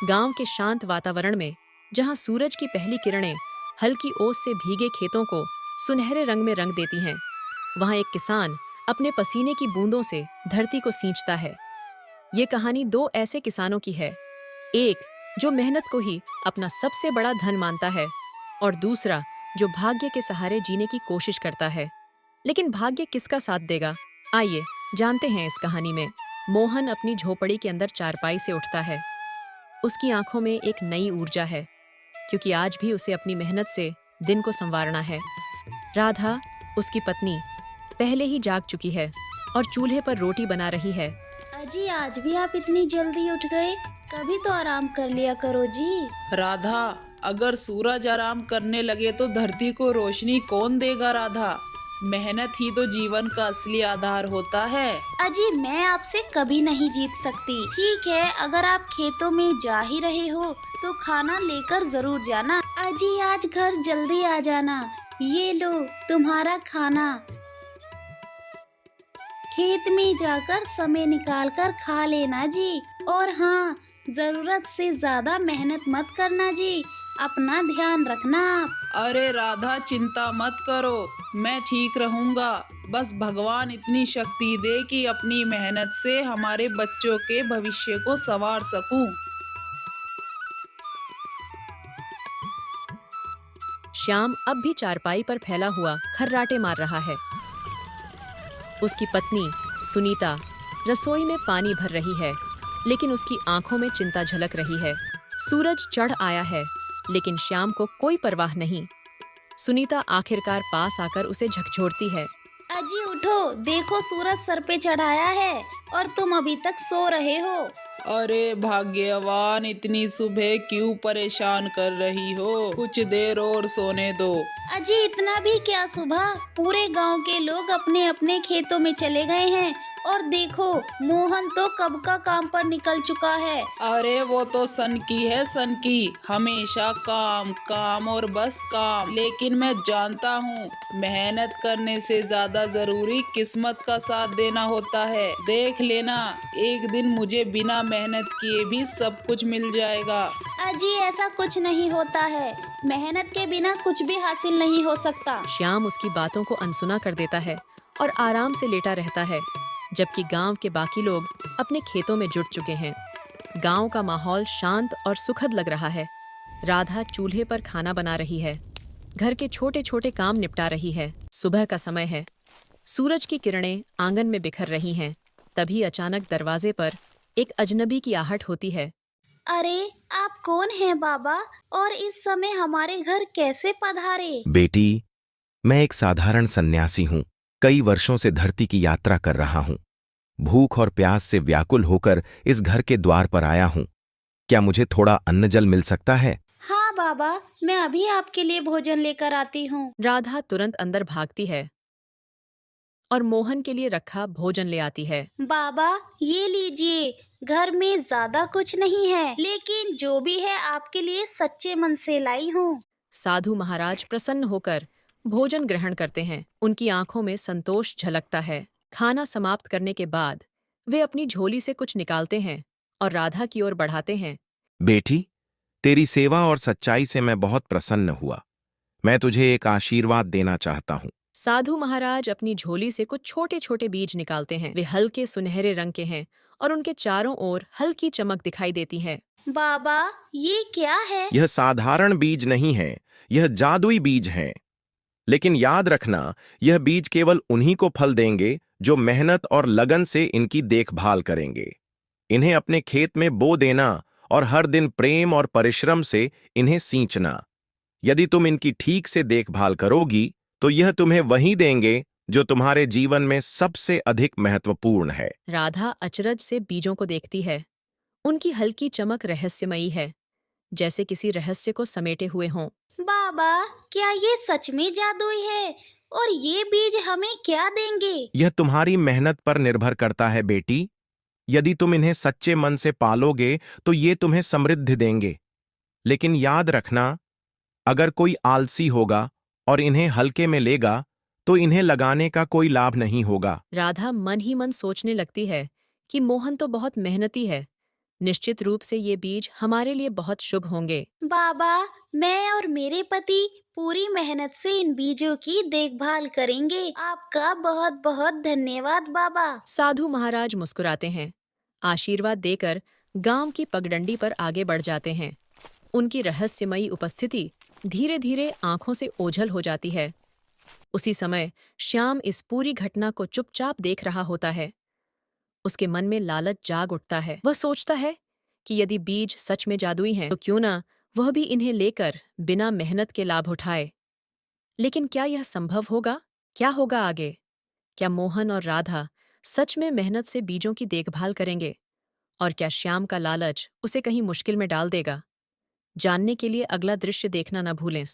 गांव के शांत वातावरण में, जहां सूरज की पहली किरणें हल्की ओस से भीगे खेतों को सुनहरे रंग में रंग देती हैं, वहां एक किसान अपने पसीने की बूंदों से धरती को सींचता है। ये कहानी दो ऐसे किसानों की है, एक जो मेहनत को ही अपना सबसे बड़ा धन मानता है और दूसरा जो भाग्य के सहारे जीने की कोशिश करता है। लेकिन भाग्य किसका साथ देगा? आइए जानते हैं इस कहानी में। मोहन अपनी झोपड़ी के अंदर चारपाई से उठता है। उसकी आंखों में एक नई ऊर्जा है, क्योंकि आज भी उसे अपनी मेहनत से दिन को संवारना है। राधा, उसकी पत्नी, पहले ही जाग चुकी है और चूल्हे पर रोटी बना रही है। अजी, आज भी आप इतनी जल्दी उठ गए? कभी तो आराम कर लिया करो जी। राधा, अगर सूरज आराम करने लगे तो धरती को रोशनी कौन देगा? राधा, मेहनत ही तो जीवन का असली आधार होता है। अजी, मैं आपसे कभी नहीं जीत सकती। ठीक है, अगर आप खेतों में जा ही रहे हो तो खाना लेकर जरूर जाना। अजी, आज घर जल्दी आ जाना। ये लो तुम्हारा खाना। खेत में जाकर समय निकाल कर खा लेना जी। और हाँ, जरूरत से ज्यादा मेहनत मत करना जी। अपना ध्यान रखना आप। अरे राधा, चिंता मत करो, मैं ठीक रहूंगा। बस भगवान इतनी शक्ति दे कि अपनी मेहनत से हमारे बच्चों के भविष्य को संवार सकूं। श्याम अब भी चारपाई पर फैला हुआ खर्राटे मार रहा है। उसकी पत्नी सुनीता रसोई में पानी भर रही है, लेकिन उसकी आंखों में चिंता झलक रही है। सूरज चढ़ आया है, लेकिन श्याम को कोई परवाह नहीं। सुनीता आखिरकार पास आकर उसे झकझोरती है। अजी उठो, देखो सूरज सर पे चढ़ाया है और तुम अभी तक सो रहे हो। अरे भाग्यवान, इतनी सुबह क्यों परेशान कर रही हो? कुछ देर और सोने दो। अजी, इतना भी क्या सुबह? पूरे गांव के लोग अपने अपने खेतों में चले गए हैं और देखो, मोहन तो कब का काम पर निकल चुका है। अरे वो तो सन की है, सन की। हमेशा काम काम और बस काम। लेकिन मैं जानता हूँ, मेहनत करने से ज्यादा जरूरी किस्मत का साथ देना होता है। देख लेना, एक दिन मुझे बिना मेहनत किए भी सब कुछ मिल जाएगा। अजी, ऐसा कुछ नहीं होता है। मेहनत के बिना कुछ भी हासिल नहीं हो सकता। श्याम उसकी बातों को अनसुना कर देता है और आराम से लेटा रहता है, जबकि गांव के बाकी लोग अपने खेतों में जुट चुके हैं। गांव का माहौल शांत और सुखद लग रहा है। राधा चूल्हे पर खाना बना रही है, घर के छोटे छोटे काम निपटा रही है। सुबह का समय है, सूरज की किरणें आंगन में बिखर रही हैं। तभी अचानक दरवाजे पर एक अजनबी की आहट होती है। अरे, आप कौन हैं बाबा, और इस समय हमारे घर कैसे पधारे? बेटी, मैं एक साधारण सन्यासी हूँ। कई वर्षों से धरती की यात्रा कर रहा हूँ। भूख और प्यास से व्याकुल होकर इस घर के द्वार पर आया हूँ। क्या मुझे थोड़ा अन्न जल मिल सकता है? हाँ बाबा, मैं अभी आपके लिए भोजन लेकर आती हूँ। राधा तुरंत अंदर भागती है और मोहन के लिए रखा भोजन ले आती है। बाबा, ये लीजिए। घर में ज्यादा कुछ नहीं है, लेकिन जो भी है आपके लिए सच्चे मन से लाई हूँ। साधु महाराज प्रसन्न होकर भोजन ग्रहण करते हैं। उनकी आंखों में संतोष झलकता है। खाना समाप्त करने के बाद वे अपनी झोली से कुछ निकालते हैं और राधा की ओर बढ़ाते हैं। बेटी, तेरी सेवा और सच्चाई से मैं बहुत प्रसन्न हुआ। मैं तुझे एक आशीर्वाद देना चाहता हूँ। साधु महाराज अपनी झोली से कुछ छोटे छोटे बीज निकालते हैं। वे हल्के सुनहरे रंग के हैं और उनके चारों ओर हल्की चमक दिखाई देती है। बाबा, ये क्या है? यह साधारण बीज नहीं है, यह जादुई बीज है। लेकिन याद रखना, यह बीज केवल उन्हीं को फल देंगे जो मेहनत और लगन से इनकी देखभाल करेंगे। इन्हें अपने खेत में बो देना और हर दिन प्रेम और परिश्रम से इन्हें सींचना। यदि तुम इनकी ठीक से देखभाल करोगी तो यह तुम्हें वही देंगे जो तुम्हारे जीवन में सबसे अधिक महत्वपूर्ण है। राधा अचरज से बीजों को देखती है। उनकी हल्की चमक रहस्यमयी है, जैसे किसी रहस्य को समेटे हुए हों। बाबा, क्या ये सच में जादुई है? और ये बीज हमें क्या देंगे? यह तुम्हारी मेहनत पर निर्भर करता है बेटी। यदि तुम इन्हें सच्चे मन से पालोगे तो ये तुम्हें समृद्धि देंगे। लेकिन याद रखना, अगर कोई आलसी होगा और इन्हें हल्के में लेगा तो इन्हें लगाने का कोई लाभ नहीं होगा। राधा मन ही मन सोचने लगती है कि मोहन तो बहुत मेहनती है, निश्चित रूप से ये बीज हमारे लिए बहुत शुभ होंगे। बाबा, मैं और मेरे पति पूरी मेहनत से इन बीजों की देखभाल करेंगे। आपका बहुत बहुत धन्यवाद बाबा। साधु महाराज मुस्कुराते हैं, आशीर्वाद देकर गांव की पगडंडी पर आगे बढ़ जाते हैं। उनकी रहस्यमयी उपस्थिति धीरे धीरे आंखों से ओझल हो जाती है। उसी समय श्याम इस पूरी घटना को चुपचाप देख रहा होता है। उसके मन में लालच जाग उठता है। वह सोचता है कि यदि बीज सच में जादुई हैं, तो क्यों ना वह भी इन्हें लेकर बिना मेहनत के लाभ उठाए। लेकिन क्या यह संभव होगा? क्या होगा आगे? क्या मोहन और राधा सच में मेहनत से बीजों की देखभाल करेंगे? और क्या श्याम का लालच उसे कहीं मुश्किल में डाल देगा? जानने के लिए अगला दृश्य देखना न भूलें।